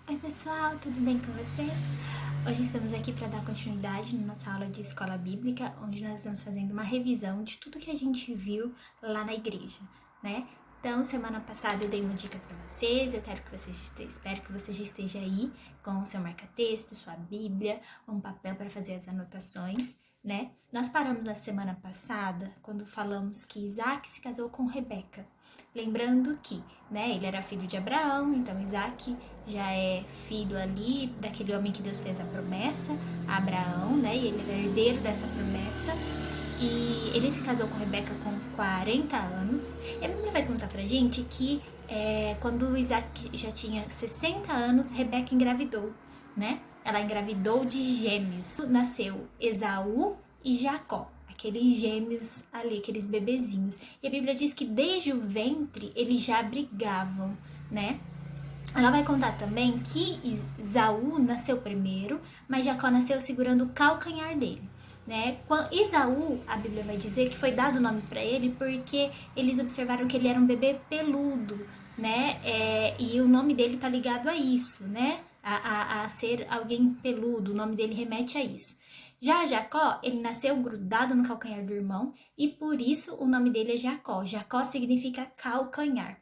Oi pessoal, tudo bem com vocês? Hoje estamos aqui para dar continuidade na nossa aula de escola bíblica, onde nós estamos fazendo uma revisão de tudo que a gente viu lá na igreja, né? Então, semana passada eu dei uma dica para vocês, espero que você já esteja aí com o seu marca-texto, sua bíblia, um papel para fazer as anotações, né? Nós paramos na semana passada quando falamos que Isaac se casou com Rebeca. Lembrando que, né, ele era filho de Abraão, então Isaac já é filho ali daquele homem que Deus fez a promessa, Abraão, né, e ele era herdeiro dessa promessa. E ele se casou com Rebeca com 40 anos. E a Bíblia vai contar pra gente que quando Isaac já tinha 60 anos, Rebeca engravidou, né? Ela engravidou de gêmeos. Nasceu Esaú e Jacó, aqueles gêmeos ali, aqueles bebezinhos. E a Bíblia diz que desde o ventre eles já brigavam, né? Ela vai contar também que Esaú nasceu primeiro, mas Jacó nasceu segurando o calcanhar dele, né? Esaú, a Bíblia vai dizer que foi dado o nome para ele porque eles observaram que ele era um bebê peludo, né? E o nome dele tá ligado a isso, né? A ser alguém peludo, o nome dele remete a isso. Já Jacó, ele nasceu grudado no calcanhar do irmão e por isso o nome dele é Jacó. Jacó significa calcanhar.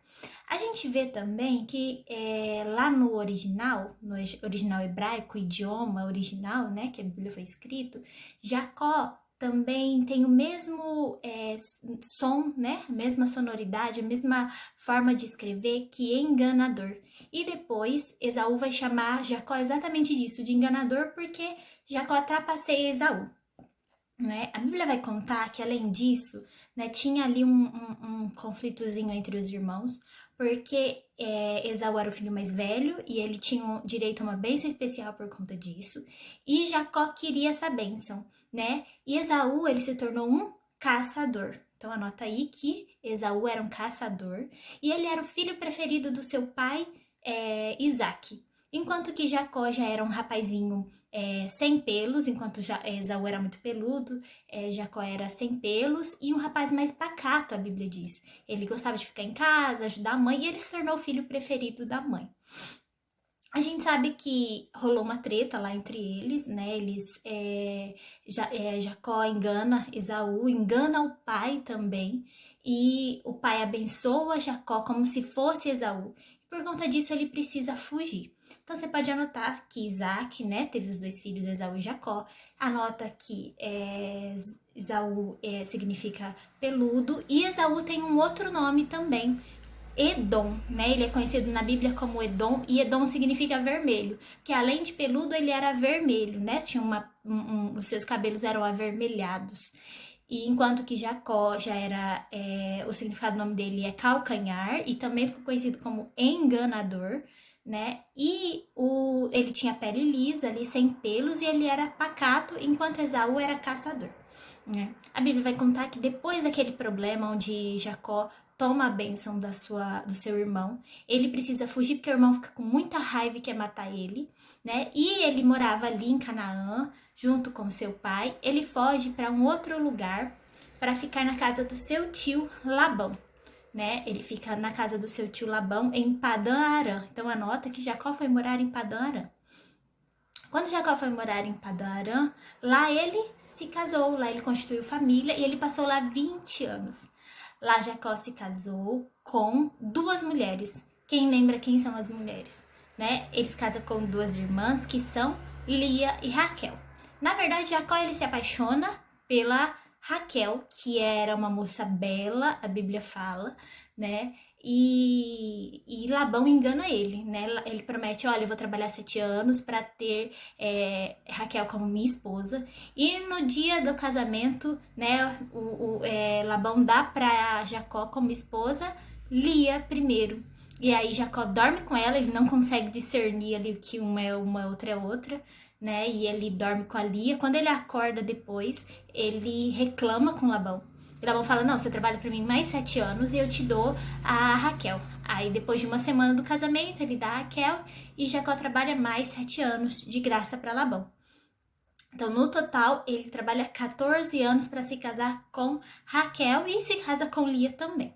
A gente vê também que lá no original hebraico, o idioma original, né, que a Bíblia foi escrito, Jacó também tem o mesmo som, né, mesma sonoridade, a mesma forma de escrever que enganador. E depois Esaú vai chamar Jacó exatamente disso, de enganador, porque Jacó trapaceia Esaú. Né? A Bíblia vai contar que, além disso, né, tinha ali um conflitozinho entre os irmãos, porque Esaú era o filho mais velho e ele tinha direito a uma bênção especial por conta disso, e Jacó queria essa bênção, né? E Esaú, ele se tornou um caçador. Então anota aí que Esaú era um caçador e ele era o filho preferido do seu pai, Isaac. Enquanto que Jacó já era um rapazinho sem pelos, enquanto Esaú era muito peludo, Jacó era sem pelos e um rapaz mais pacato, a Bíblia diz. Ele gostava de ficar em casa, ajudar a mãe e ele se tornou o filho preferido da mãe. A gente sabe que rolou uma treta lá entre eles, né? Jacó engana Esaú, engana o pai também, e o pai abençoa Jacó como se fosse Esaú. Por conta disso, ele precisa fugir. Então, você pode anotar que Isaac, né, teve os dois filhos, Esaú e Jacó. Anota que Esaú significa peludo, e Esaú tem um outro nome também, Edom, né? Ele é conhecido na Bíblia como Edom, e Edom significa vermelho, que além de peludo, ele era vermelho, né? Tinha os seus cabelos eram avermelhados. E enquanto que Jacó já era, o significado do nome dele é calcanhar, e também ficou conhecido como enganador, né? E ele tinha pele lisa ali, sem pelos, e ele era pacato, enquanto Esaú era caçador, né? A Bíblia vai contar que depois daquele problema onde Jacó toma a bênção do seu irmão, ele precisa fugir porque o irmão fica com muita raiva e quer matar ele, né? E ele morava ali em Canaã, junto com seu pai. Ele foge para um outro lugar para ficar na casa do seu tio Labão, né? Ele fica na casa do seu tio Labão em Padã Arã. Então anota que Jacó foi morar em Padã Arã. Quando Jacó foi morar em Padã Arã, lá ele se casou, lá ele constituiu família e ele passou lá 20 anos. Lá Jacó se casou com duas mulheres. Quem lembra quem são as mulheres? Né? Eles casam com duas irmãs que são Lia e Raquel. Na verdade, Jacó ele se apaixona pela Raquel, que era uma moça bela, a Bíblia fala, né? E Labão engana ele, né? Ele promete, olha, eu vou trabalhar 7 anos para ter Raquel como minha esposa. E no dia do casamento, né, Labão dá para Jacó como esposa Lia primeiro. E aí Jacó dorme com ela, ele não consegue discernir ali o que uma é uma, outra é outra, né? E ele dorme com a Lia. Quando ele acorda depois, ele reclama com Labão. E Labão fala, não, você trabalha para mim mais 7 anos e eu te dou a Raquel. Aí depois de uma semana do casamento, ele dá a Raquel e Jacó trabalha mais 7 anos de graça para Labão. Então, no total, ele trabalha 14 anos para se casar com Raquel e se casa com Lia também.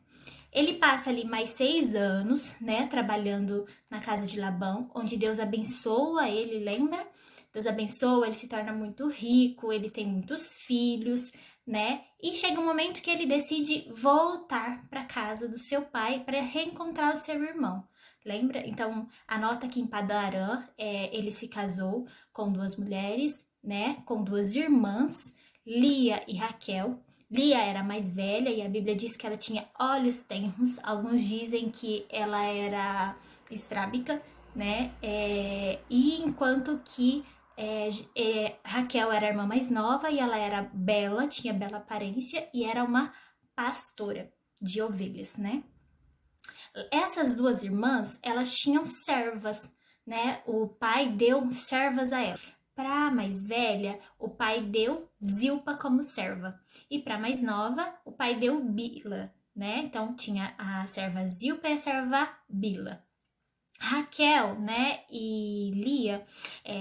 Ele passa ali mais 6 anos, né, trabalhando na casa de Labão, onde Deus abençoa ele, lembra? Deus abençoa, ele se torna muito rico, ele tem muitos filhos, né? E chega um momento que ele decide voltar para casa do seu pai para reencontrar o seu irmão. Lembra? Então, anota que em Padã Arã, ele se casou com 2 mulheres, né? Com 2 irmãs, Lia e Raquel. Lia era mais velha e a Bíblia diz que ela tinha olhos tenros. Alguns dizem que ela era estrábica, né? E enquanto que Raquel era a irmã mais nova e ela era bela, tinha bela aparência e era uma pastora de ovelhas, né? Essas 2 irmãs, elas tinham servas, né? O pai deu servas a elas. Para a mais velha, o pai deu Zilpa como serva. E para a mais nova, o pai deu Bila, né? Então tinha a serva Zilpa e a serva Bila. Raquel, né, e Lia,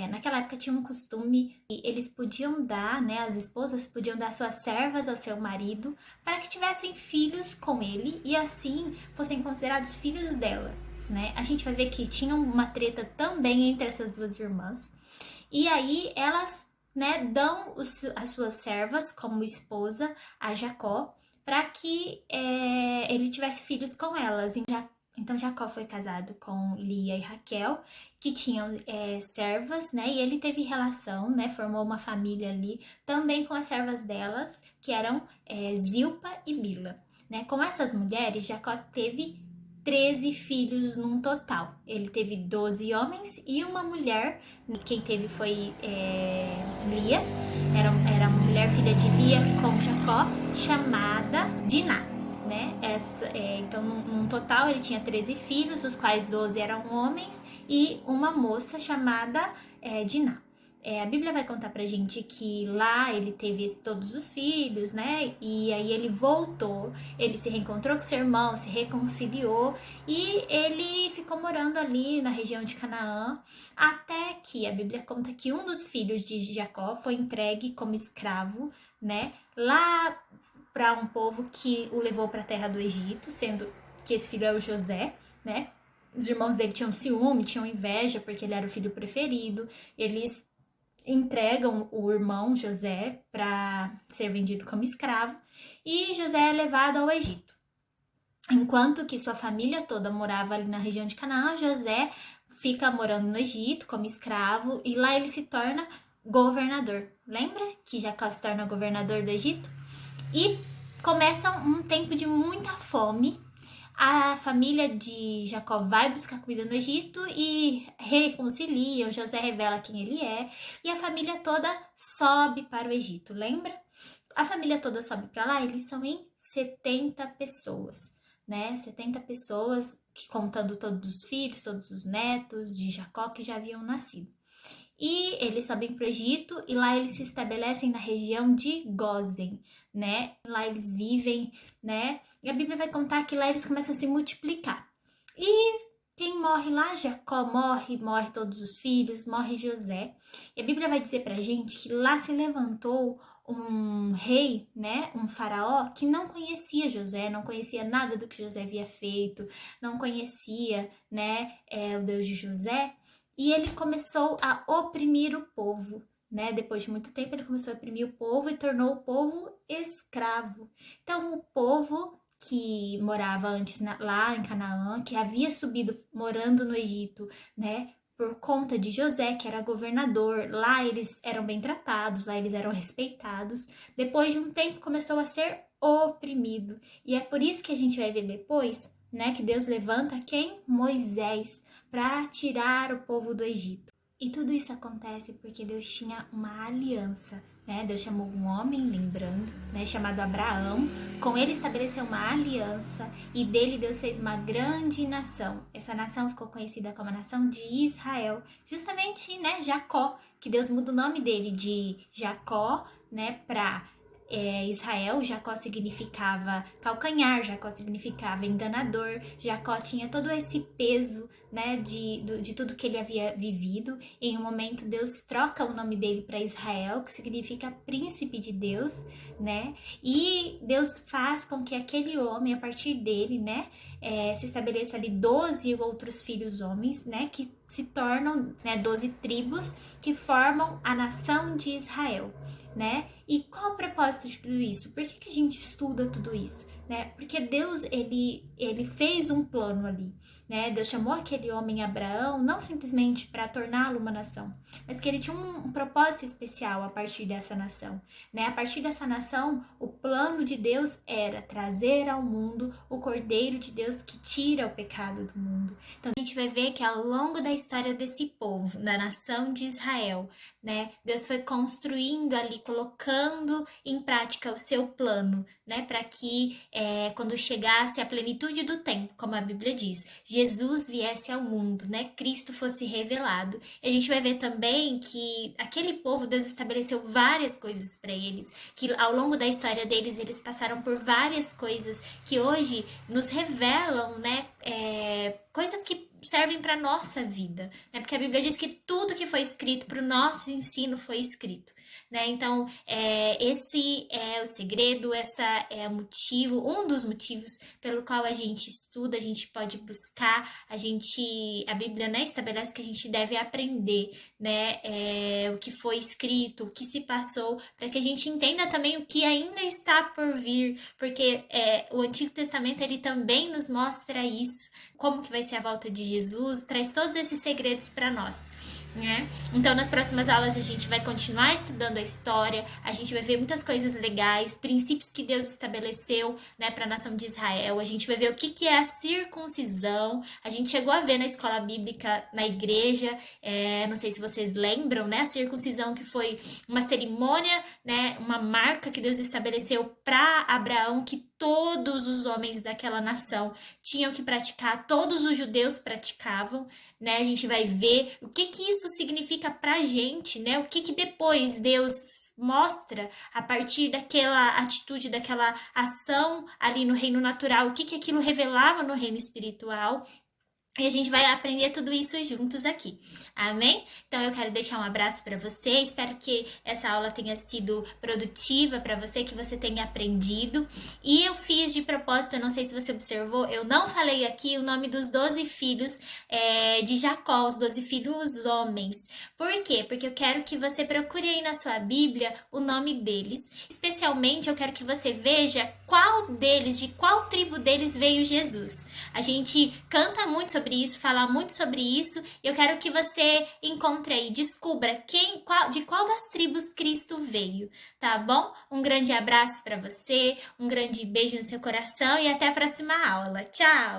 naquela época tinha um costume e eles podiam dar, né, as esposas podiam dar suas servas ao seu marido para que tivessem filhos com ele e assim fossem considerados filhos delas, né? A gente vai ver que tinha uma treta também entre essas 2 irmãs e aí elas, né, dão as suas servas como esposa a Jacó para que ele tivesse filhos com elas. Então Jacó foi casado com Lia e Raquel, que tinham servas, né? E ele teve relação, né? Formou uma família ali, também com as servas delas, que eram Zilpa e Bila, né? Com essas mulheres, Jacó teve 13 filhos num total. Ele teve 12 homens e uma mulher. Quem teve foi Lia. Era uma mulher filha de Lia com Jacó, chamada Diná. Né? Então, num total, ele tinha 13 filhos, dos quais 12 eram homens, e uma moça chamada Diná. A Bíblia vai contar pra gente que lá ele teve todos os filhos, né? E aí ele voltou, ele se reencontrou com seu irmão, se reconciliou e ele ficou morando ali na região de Canaã, até que a Bíblia conta que um dos filhos de Jacó foi entregue como escravo, né? Lá para um povo que o levou para a terra do Egito, sendo que esse filho é o José, né? Os irmãos dele tinham ciúme, tinham inveja, porque ele era o filho preferido. Eles entregam o irmão José para ser vendido como escravo e José é levado ao Egito. Enquanto que sua família toda morava ali na região de Canaã, José fica morando no Egito como escravo e lá ele se torna governador. Lembra que Jacó se torna governador do Egito? E começa um tempo de muita fome. A família de Jacó vai buscar comida no Egito e reconciliam. José revela quem ele é. E a família toda sobe para o Egito, lembra? A família toda sobe para lá, eles são em 70 pessoas, né? 70 pessoas, que contando todos os filhos, todos os netos de Jacó que já haviam nascido. E eles sobem para o Egito e lá eles se estabelecem na região de Gósen, né? Lá eles vivem, né? E a Bíblia vai contar que lá eles começam a se multiplicar. E quem morre lá? Jacó morre todos os filhos, morre José. E a Bíblia vai dizer pra gente que lá se levantou um rei, né? Um faraó que não conhecia José, não conhecia nada do que José havia feito, não conhecia, né? O Deus de José. E ele começou a oprimir o povo, né? Depois de muito tempo, ele começou a oprimir o povo e tornou o povo escravo. Então, o povo que morava antes lá em Canaã, que havia subido morando no Egito, né? Por conta de José, que era governador, lá eles eram bem tratados, lá eles eram respeitados. Depois de um tempo, começou a ser oprimido. E é por isso que a gente vai ver depois, né, que Deus levanta quem? Moisés, para tirar o povo do Egito. E tudo isso acontece porque Deus tinha uma aliança, né? Deus chamou um homem, lembrando, né, chamado Abraão. Com ele estabeleceu uma aliança e dele Deus fez uma grande nação. Essa nação ficou conhecida como a nação de Israel. Justamente, né, Jacó, que Deus muda o nome dele de Jacó, né, para Israel. Jacó significava calcanhar, Jacó significava enganador, Jacó tinha todo esse peso, né, de tudo que ele havia vivido. Em um momento Deus troca o nome dele para Israel, que significa príncipe de Deus, né, e Deus faz com que aquele homem, a partir dele, né, se estabeleça ali 12 outros filhos homens, né, que se tornam, né, 12 tribos que formam a nação de Israel, né? E qual o propósito de tudo isso? Por que a gente estuda tudo isso, né? Porque Deus, ele fez um plano ali, né? Deus chamou aquele homem Abraão não simplesmente para torná-lo uma nação, mas que ele tinha um propósito especial a partir dessa nação, né? A partir dessa nação, o plano de Deus era trazer ao mundo o Cordeiro de Deus que tira o pecado do mundo. Então a gente vai ver que ao longo da história desse povo, da nação de Israel, né? Deus foi construindo ali, colocando em prática o seu plano, né? Para que quando chegasse a plenitude do tempo, como a Bíblia diz, Jesus viesse ao mundo, né? Cristo fosse revelado. E a gente vai ver também que aquele povo, Deus estabeleceu várias coisas para eles, que ao longo da história deles, eles passaram por várias coisas que hoje nos revelam, né? Coisas que servem para nossa vida, né? Porque a Bíblia diz que tudo que foi escrito para o nosso ensino foi escrito, né? Então, esse é o segredo, essa é o motivo, um dos motivos pelo qual a gente estuda, a gente pode buscar, a Bíblia, né, estabelece que a gente deve aprender, né, o que foi escrito, o que se passou, para que a gente entenda também o que ainda está por vir, porque o Antigo Testamento, ele também nos mostra isso, como que vai ser a volta de Jesus, traz todos esses segredos para nós, né? Então, nas próximas aulas a gente vai continuar estudando a história, a gente vai ver muitas coisas legais, princípios que Deus estabeleceu, né, para a nação de Israel. A gente vai ver o que é a circuncisão. A gente chegou a ver na escola bíblica, na igreja, não sei se vocês lembram, né, a circuncisão, que foi uma cerimônia, né, uma marca que Deus estabeleceu para Abraão, que todos os homens daquela nação tinham que praticar, todos os judeus praticavam, né? A gente vai ver o que isso significa pra gente, né? O que depois Deus mostra a partir daquela atitude, daquela ação ali no reino natural, o que aquilo revelava no reino espiritual. E a gente vai aprender tudo isso juntos aqui, amém? Então eu quero deixar um abraço para você, espero que essa aula tenha sido produtiva para você, que você tenha aprendido. E eu fiz de propósito, eu não sei se você observou, eu não falei aqui o nome dos 12 filhos de Jacó, os 12 filhos homens. Por quê? Porque eu quero que você procure aí na sua Bíblia o nome deles. Especialmente eu quero que você veja qual deles, de qual tribo deles veio Jesus. A gente canta muito sobre isso, fala muito sobre isso, e eu quero que você encontre aí, descubra de qual das tribos Cristo veio, tá bom? Um grande abraço para você, um grande beijo no seu coração e até a próxima aula. Tchau!